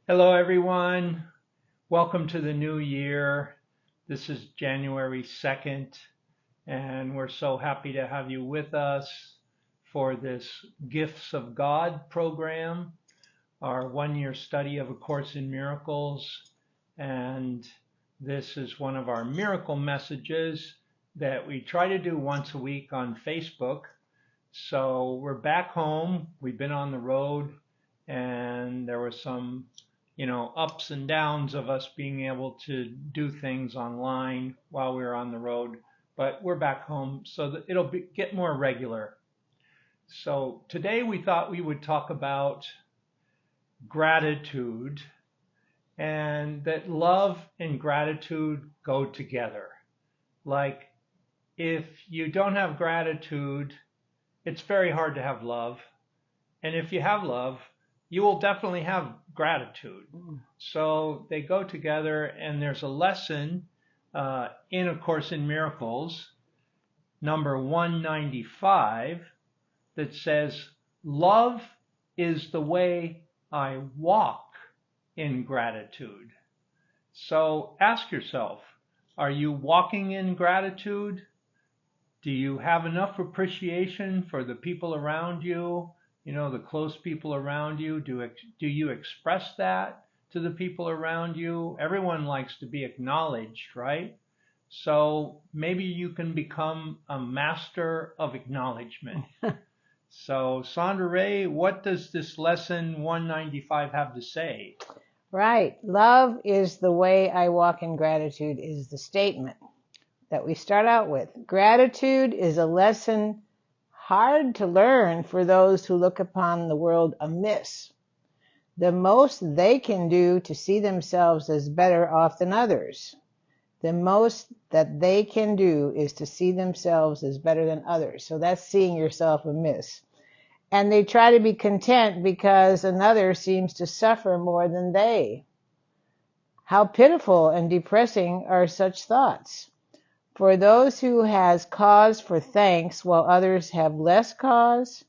Hello, everyone. Welcome to the new year. This is January 2nd, and we're so happy to have you with us for this Gifts of God program, our 1 year study of A Course in Miracles. And this is one of our miracle messages that we try to do once a week on Facebook. So we're back home. We've been on the road, and there was some ups and downs of us being able to do things online while we were on the road, but we're back home so that get more regular. So today we thought we would talk about gratitude and that love and gratitude go together. Like if you don't have gratitude, it's very hard to have love. And if you have love, you will definitely have gratitude. So they go together, and there's a lesson in A Course in Miracles, number 195, that says, "Love is the way I walk in gratitude." So ask yourself, are you walking in gratitude? Do you have enough appreciation for the people around you? The close people around you? Do you express that to the people around you? Everyone likes to be acknowledged, right? So maybe you can become a master of acknowledgement. So, Sandra Ray, what does this lesson 195 have to say? Right. Love is the way I walk in gratitude is the statement that we start out with. Gratitude is a lesson hard to learn for those who look upon the world amiss. The most they can do to see themselves as better off than others. The most that they can do is to see themselves as better than others. So that's seeing yourself amiss. And they try to be content because another seems to suffer more than they. How pitiful and depressing are such thoughts. For those who has cause for thanks while others have less cause,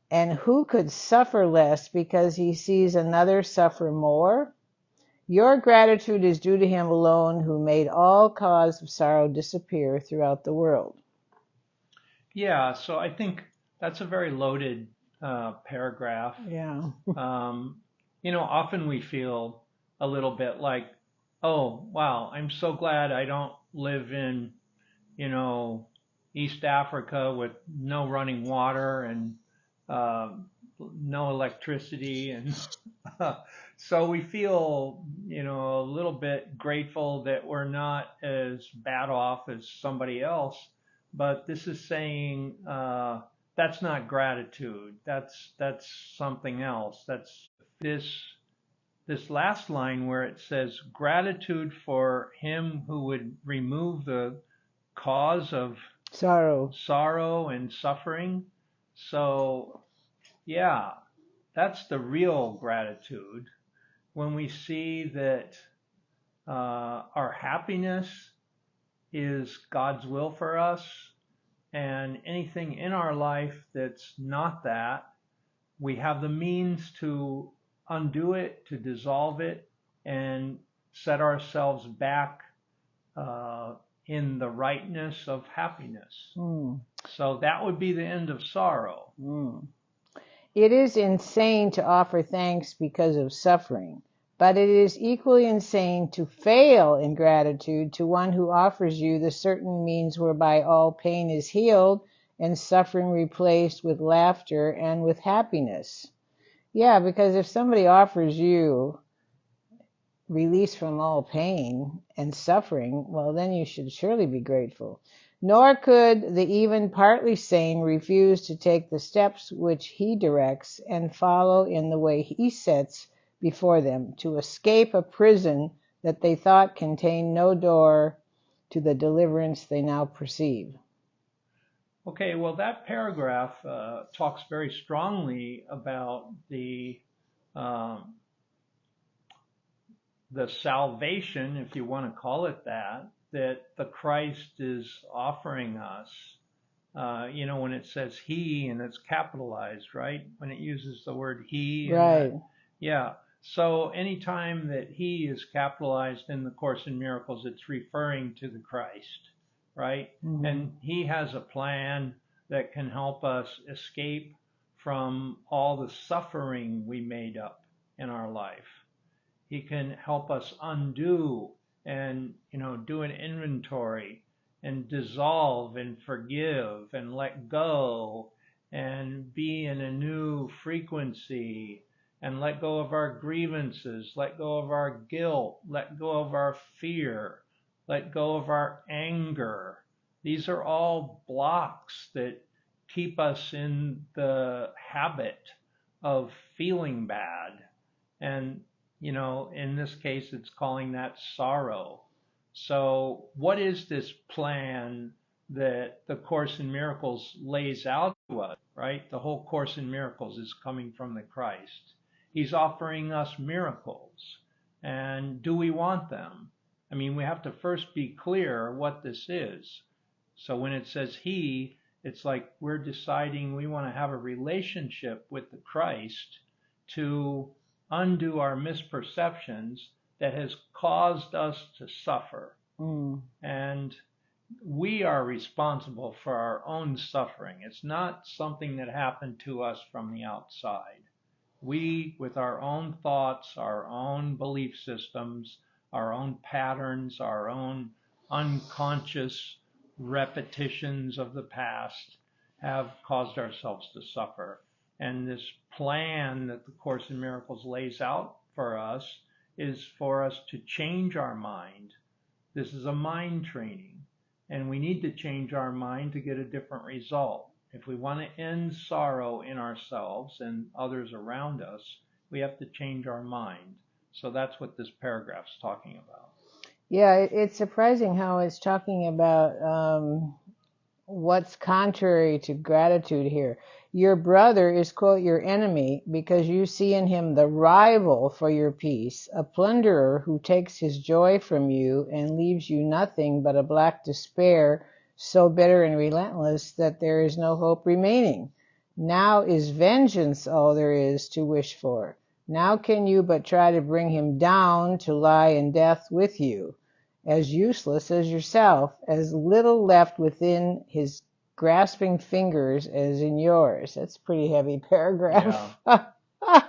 and who could suffer less because he sees another suffer more? Your gratitude is due to him alone who made all cause of sorrow disappear throughout the world. Yeah, so I think that's a very loaded paragraph. Yeah. Often we feel a little bit like, oh, wow, I'm so glad I don't live in, you know, East Africa with no running water and uh, no electricity. And so we feel, a little bit grateful that we're not as bad off as somebody else. But this is saying that's not gratitude. That's something else. That's this last line where it says gratitude for him who would remove the cause of sorrow and suffering. So yeah, that's the real gratitude when we see that our happiness is God's will for us, and anything in our life that's not that, we have the means to undo it, to dissolve it, and set ourselves back in the rightness of happiness. So that would be the end of sorrow. It is insane to offer thanks because of suffering, but it is equally insane to fail in gratitude to one who offers you the certain means whereby all pain is healed and suffering replaced with laughter and with happiness. Yeah, because if somebody offers you release from all pain and suffering, well, then you should surely be grateful. Nor could the even partly sane refuse to take the steps which he directs and follow in the way he sets before them to escape a prison that they thought contained no door to the deliverance they now perceive. Okay, well, that paragraph talks very strongly about the salvation, if you want to call it that the Christ is offering us. When it says he and it's capitalized, right? When it uses the word he. Right. Yeah. So anytime that he is capitalized in the Course in Miracles, it's referring to the Christ, right? Mm-hmm. And he has a plan that can help us escape from all the suffering we made up in our life. He can help us undo and, do an inventory and dissolve and forgive and let go and be in a new frequency and let go of our grievances, let go of our guilt, let go of our fear, let go of our anger. These are all blocks that keep us in the habit of feeling bad. And, in this case, it's calling that sorrow. So, what is this plan that the Course in Miracles lays out to us, right? The whole Course in Miracles is coming from the Christ. He's offering us miracles. And do we want them? I mean, we have to first be clear what this is. So when it says he, it's like we're deciding we want to have a relationship with the Christ to undo our misperceptions that has caused us to suffer. And we are responsible for our own suffering. It's not something that happened to us from the outside. We, with our own thoughts, our own belief systems, our own patterns, our own unconscious repetitions of the past, have caused ourselves to suffer. And this plan that the Course in Miracles lays out for us is for us to change our mind. This is a mind training, and we need to change our mind to get a different result. If we want to end sorrow in ourselves and others around us, we have to change our mind. So that's what this paragraph's talking about. Yeah, it's surprising how it's talking about what's contrary to gratitude here. Your brother is, quote, your enemy because you see in him the rival for your peace, a plunderer who takes his joy from you and leaves you nothing but a black despair so bitter and relentless that there is no hope remaining. Now is vengeance all there is to wish for. Now can you but try to bring him down to lie in death with you, as useless as yourself, as little left within his grasping fingers as in yours. That's a pretty heavy paragraph. Yeah.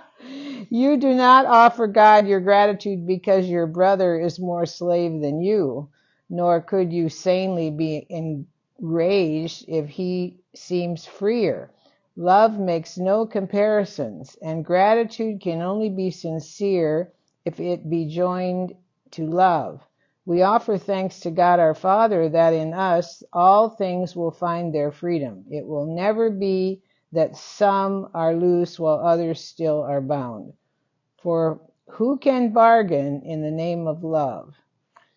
You do not offer God your gratitude because your brother is more slave than you, nor could you sanely be enraged if he seems freer. Love makes no comparisons, and gratitude can only be sincere if it be joined to love. We offer thanks to God our Father that in us all things will find their freedom. It will never be that some are loose while others still are bound. For who can bargain in the name of love?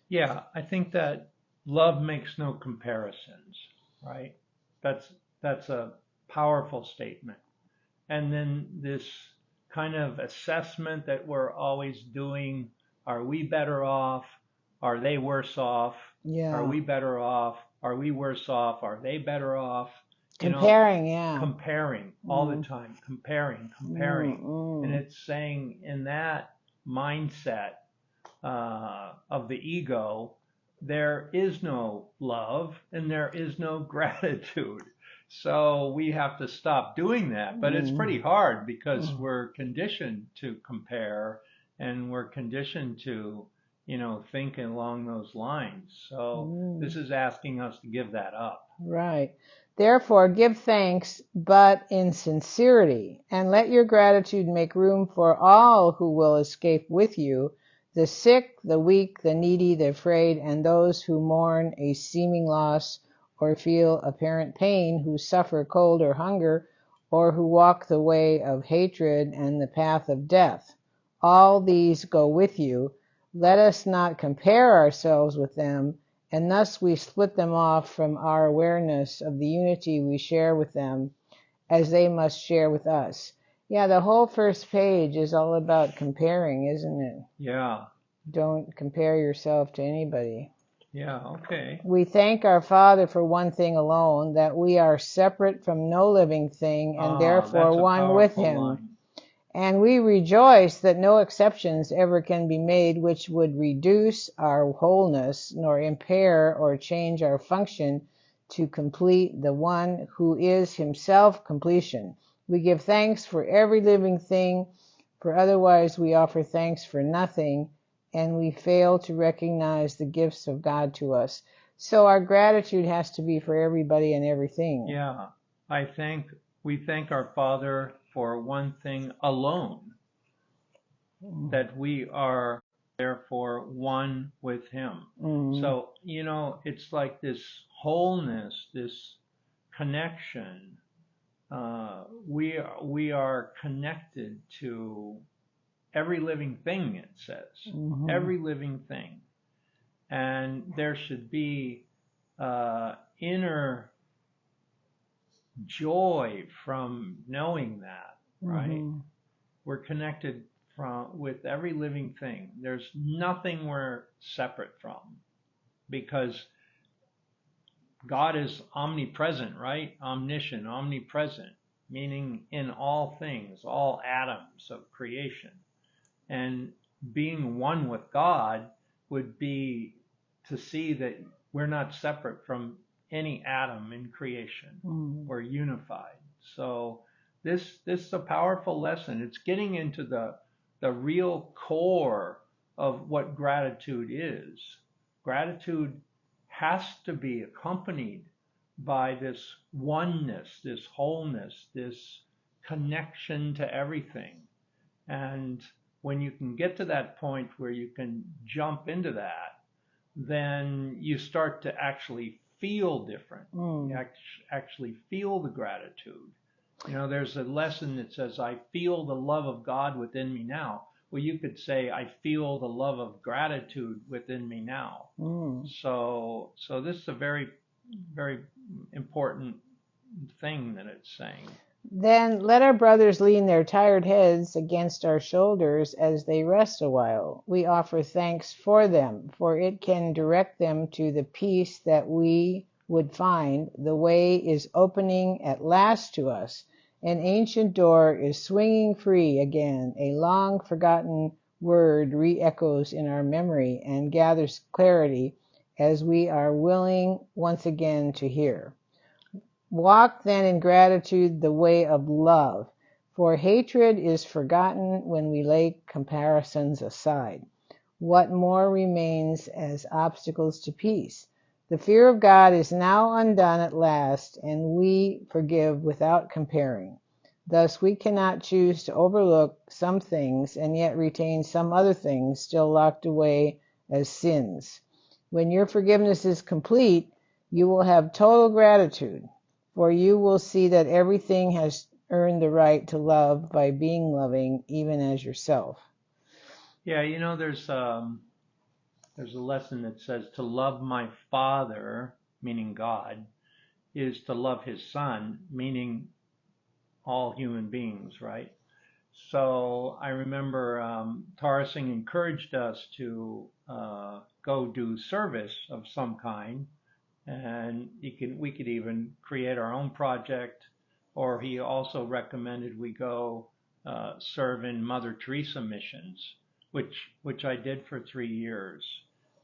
Yeah, I think that love makes no comparisons, right? That's a powerful statement. And then this kind of assessment that we're always doing, are we better off? Are they worse off? Yeah. Are we better off? Are we worse off? Are they better off? Comparing, yeah. Comparing all the time, comparing. And it's saying in that mindset of the ego, there is no love and there is no gratitude. So we have to stop doing that. But it's pretty hard because we're conditioned to compare and we're conditioned to, think along those lines. So this is asking us to give that up. Right. Therefore, give thanks, but in sincerity, and let your gratitude make room for all who will escape with you, the sick, the weak, the needy, the afraid, and those who mourn a seeming loss or feel apparent pain, who suffer cold or hunger, or who walk the way of hatred and the path of death. All these go with you. Let us not compare ourselves with them, and thus we split them off from our awareness of the unity we share with them, as they must share with us. Yeah, the whole first page is all about comparing, isn't it? Yeah. Don't compare yourself to anybody. Yeah, okay. We thank our Father for one thing alone, that we are separate from no living thing, and therefore one with him. Line. And we rejoice that no exceptions ever can be made which would reduce our wholeness, nor impair or change our function to complete the one who is himself completion. We give thanks for every living thing, for otherwise we offer thanks for nothing, and we fail to recognize the gifts of God to us. So our gratitude has to be for everybody and everything. Yeah, we thank our Father for one thing alone, that we are therefore one with Him. So, it's like this wholeness, this connection. We are connected to every living thing, it says. Every living thing. And there should be inner joy from knowing that, right? We're connected with every living thing. There's nothing we're separate from, because God is omnipresent, right? Omniscient, omnipresent, meaning in all things, all atoms of creation. And being one with God would be to see that we're not separate from any atom in creation. We're unified. So this is a powerful lesson. It's getting into the real core of what gratitude is. Gratitude has to be accompanied by this oneness, this wholeness, this connection to everything. And when you can get to that point where you can jump into that, then you start to actually feel different. You actually feel the gratitude. There's a lesson that says, I feel the love of God within me now. Well, you could say, I feel the love of gratitude within me now. So this is a very, very important thing that it's saying. Then let our brothers lean their tired heads against our shoulders as they rest a while. We offer thanks for them, for it can direct them to the peace that we would find. The way is opening at last to us. An ancient door is swinging free again. A long forgotten word re-echoes in our memory and gathers clarity as we are willing once again to hear. Walk then in gratitude the way of love, for hatred is forgotten when we lay comparisons aside. What more remains as obstacles to peace? The fear of God is now undone at last, and we forgive without comparing. Thus we cannot choose to overlook some things and yet retain some other things still locked away as sins. When your forgiveness is complete, you will have total gratitude, for you will see that everything has earned the right to love by being loving, even as yourself. Yeah, there's a lesson that says to love my Father, meaning God, is to love His Son, meaning all human beings, right? So I remember Tarsing encouraged us to go do service of some kind, and we could even create our own project, or he also recommended we go serve in Mother Teresa missions, which I did for 3 years.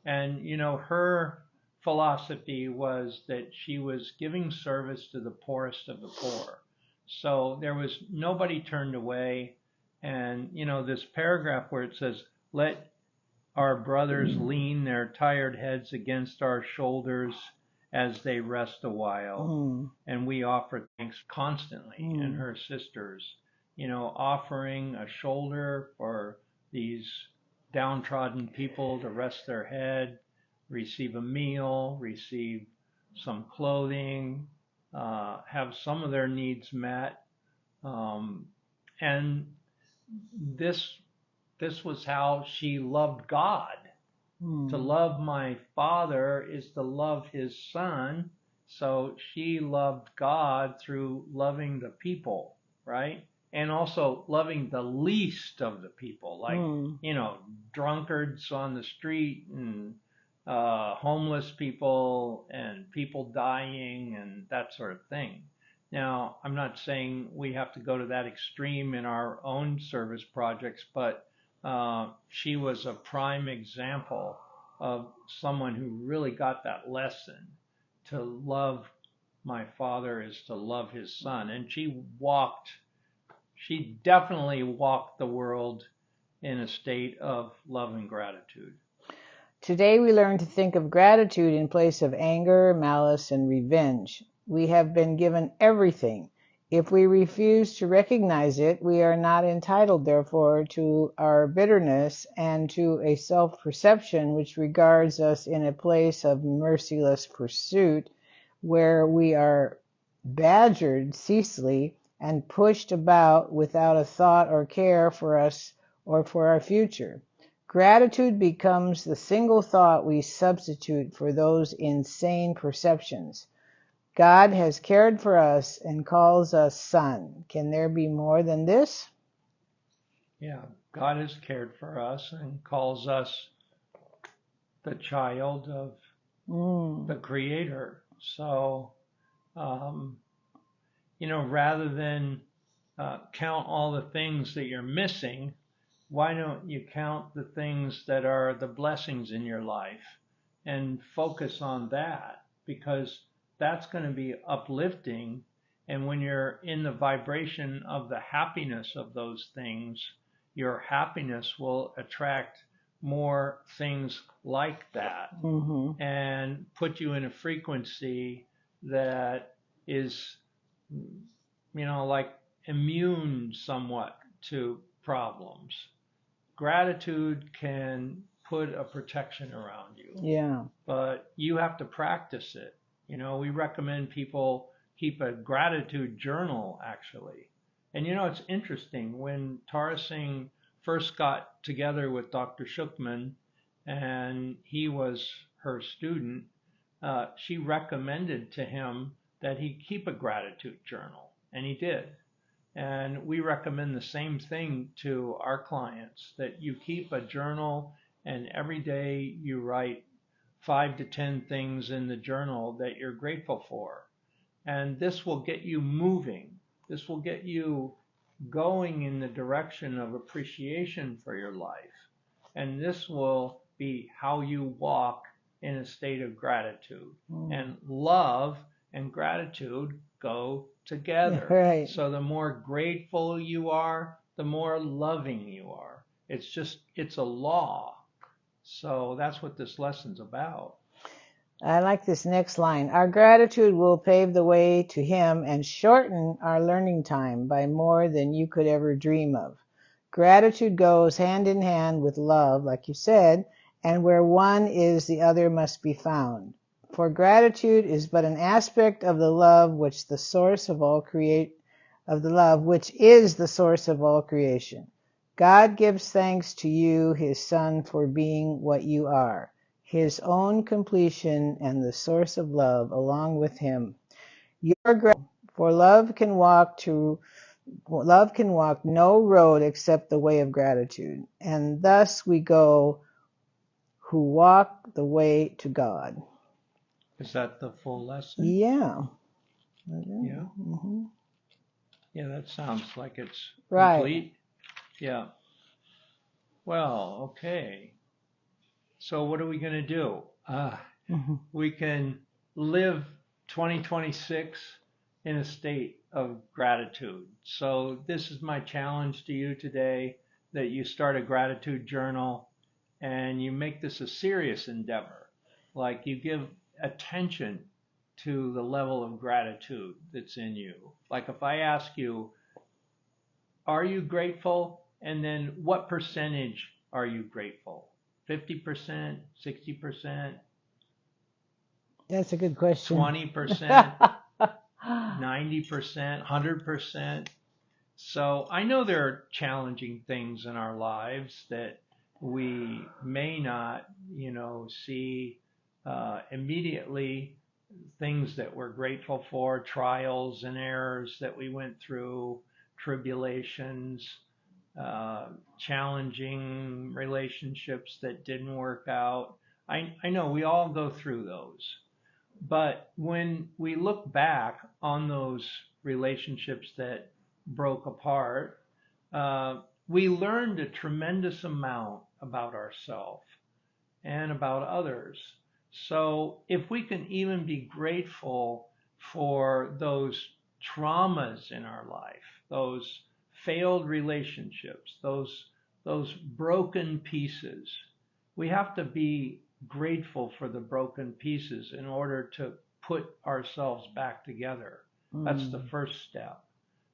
And her philosophy was that she was giving service to the poorest of the poor. So there was nobody turned away. And this paragraph where it says, let our brothers lean their tired heads against our shoulders as they rest a while. And we offer thanks constantly. And her sisters, offering a shoulder for these downtrodden people to rest their head, receive a meal, receive some clothing, have some of their needs met. And this was how she loved God. To love my Father is to love His Son. So she loved God through loving the people, right? And also loving the least of the people, like, drunkards on the street and homeless people and people dying and that sort of thing. Now, I'm not saying we have to go to that extreme in our own service projects, but she was a prime example of someone who really got that lesson. To love my father is to love his son. And she definitely walked the world in a state of love and gratitude. Today we learn to think of gratitude in place of anger, malice, and revenge. We have been given everything. If we refuse to recognize it, we are not entitled, therefore, to our bitterness and to a self-perception which regards us in a place of merciless pursuit, where we are badgered ceaselessly and pushed about without a thought or care for us or for our future. Gratitude becomes the single thought we substitute for those insane perceptions. God has cared for us and calls us son. Can there be more than this? Yeah, God has cared for us and calls us the child of the Creator. So, um, rather than count all the things that you're missing, why don't you count the things that are the blessings in your life and focus on that? Because that's going to be uplifting. And when you're in the vibration of the happiness of those things, your happiness will attract more things like that and put you in a frequency that is, like immune somewhat to problems. Gratitude can put a protection around you. Yeah. But you have to practice it. We recommend people keep a gratitude journal, actually. And it's interesting, when Tara Singh first got together with Dr. Shukman and he was her student, she recommended to him that he keep a gratitude journal, and he did. And we recommend the same thing to our clients, that you keep a journal and every day you write 5 to 10 things in the journal that you're grateful for. And this will get you moving. This will get you going in the direction of appreciation for your life. And this will be how you walk in a state of gratitude. And love and gratitude go together. Right. So the more grateful you are, the more loving you are. It's a law. So that's what this lesson's about. I like this next line. Our gratitude will pave the way to Him and shorten our learning time by more than you could ever dream of. Gratitude goes hand in hand with love, like you said, and where one is, the other must be found. For gratitude is but an aspect of the love which is the source of all creation. God gives thanks to you, His Son, for being what you are, His own completion and the source of love along with Him. You are grateful, for love can walk no road except the way of gratitude, and thus we go who walk the way to God. Is that the full lesson? Yeah. Yeah. Mm-hmm. Yeah, that sounds like it's Right. complete. Yeah. Well, okay. So what are we going to do? We can live 2026 in a state of gratitude. So this is my challenge to you today, that you start a gratitude journal and you make this a serious endeavor. Like, you give attention to the level of gratitude that's in you. Like, if I ask you, are you grateful? And then what percentage are you grateful? 50%, 60%, That's a good question. 20%, 90%, 100%. So I know there are challenging things in our lives that we may not, see immediately, things that we're grateful for, trials and errors that we went through, tribulations, challenging relationships that didn't work out. I know we all go through those. But when we look back on those relationships that broke apart, we learned a tremendous amount about ourselves and about others. So if we can even be grateful for those traumas in our life, those failed relationships, those broken pieces, we have to be grateful for the broken pieces in order to put ourselves back together. That's the first step.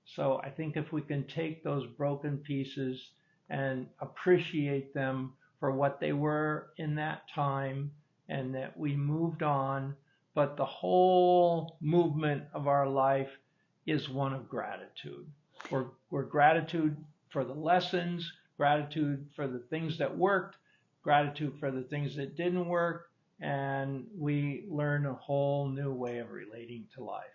So I think if we can take those broken pieces and appreciate them for what they were in that time and that we moved on, but the whole movement of our life is one of gratitude. We're gratitude for the lessons, gratitude for the things that worked, gratitude for the things that didn't work, and we learn a whole new way of relating to life.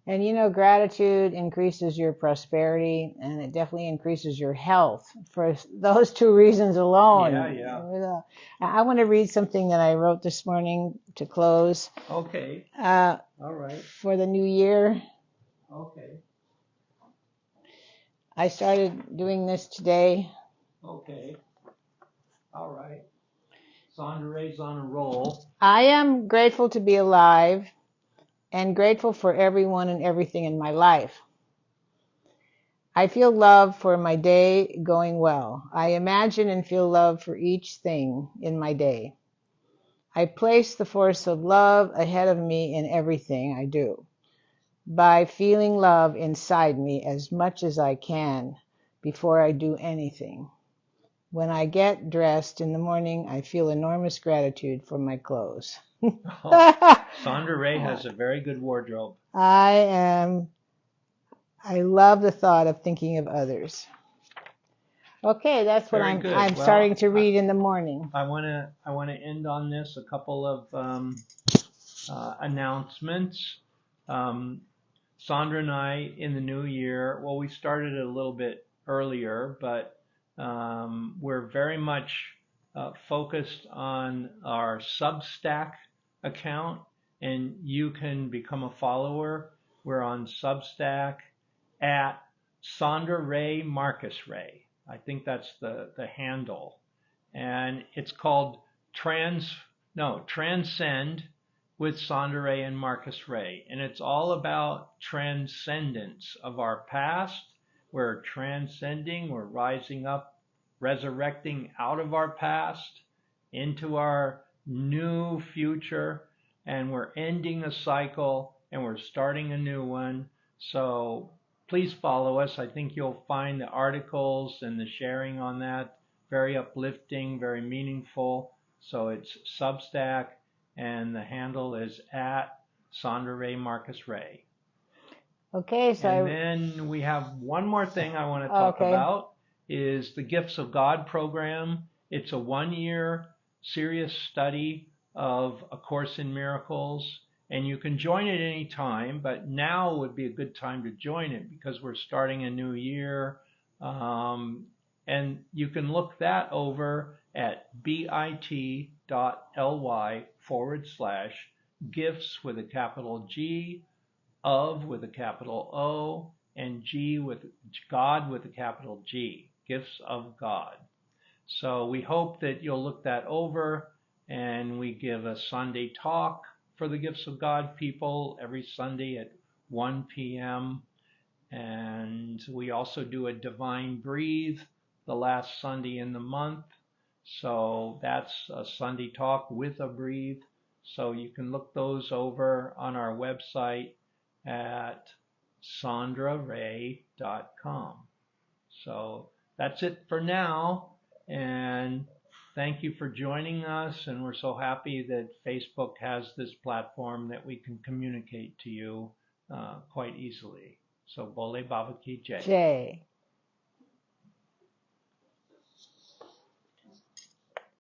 And you know, gratitude increases your prosperity, and it definitely increases your health for those two reasons alone. Yeah. I want to read something that I wrote this morning to close. Okay. All right. For the new year. Okay. I started doing this today. Okay. All right. Sandra Ray's on a roll. I am grateful to be alive and grateful for everyone and everything in my life. I feel love for my day going well. I imagine and feel love for each thing in my day. I place the force of love ahead of me in everything I do by feeling love inside me as much as I can before I do anything. When I get dressed in the morning, I feel enormous gratitude for my clothes. Sandra Ray has a very good wardrobe. I love the thought of thinking of others. Okay, that's what I'm starting to read in the morning. I want to end on this. A couple of announcements. Sandra and I in the new year. Well, we started it a little bit earlier, but we're very much focused on our Substack account, and you can become a follower. We're on Substack at Sandra Ray Marcus Ray. I think that's the handle. And it's called Transcend with Sandra Ray and Marcus Ray. And it's all about transcendence of our past. We're transcending, we're rising up, resurrecting out of our past into our new future, and we're ending a cycle and we're starting a new one. So please follow us. I think you'll find the articles and the sharing on that very uplifting, very meaningful. So it's Substack, and the handle is at Sandra Ray Marcus Ray. Okay, so and then we have one more thing I want to talk about is the Gifts of God program. It's a 1-year serious study of A Course in Miracles, and you can join it any time, but now would be a good time to join it because we're starting a new year. And you can look that over at bit.ly/gifts with a capital G, of with a capital O, and G with God with a capital G, Gifts of God. So we hope that you'll look that over, and we give a Sunday talk for the Gifts of God people every Sunday at 1 p.m. And we also do a Divine Breathe the last Sunday in the month. So that's a Sunday talk with a breathe. So you can look those over on our website at sandraray.com. So that's it for now. And thank you for joining us. And we're so happy that Facebook has this platform that we can communicate to you quite easily. So Bole Baba Ki Jai.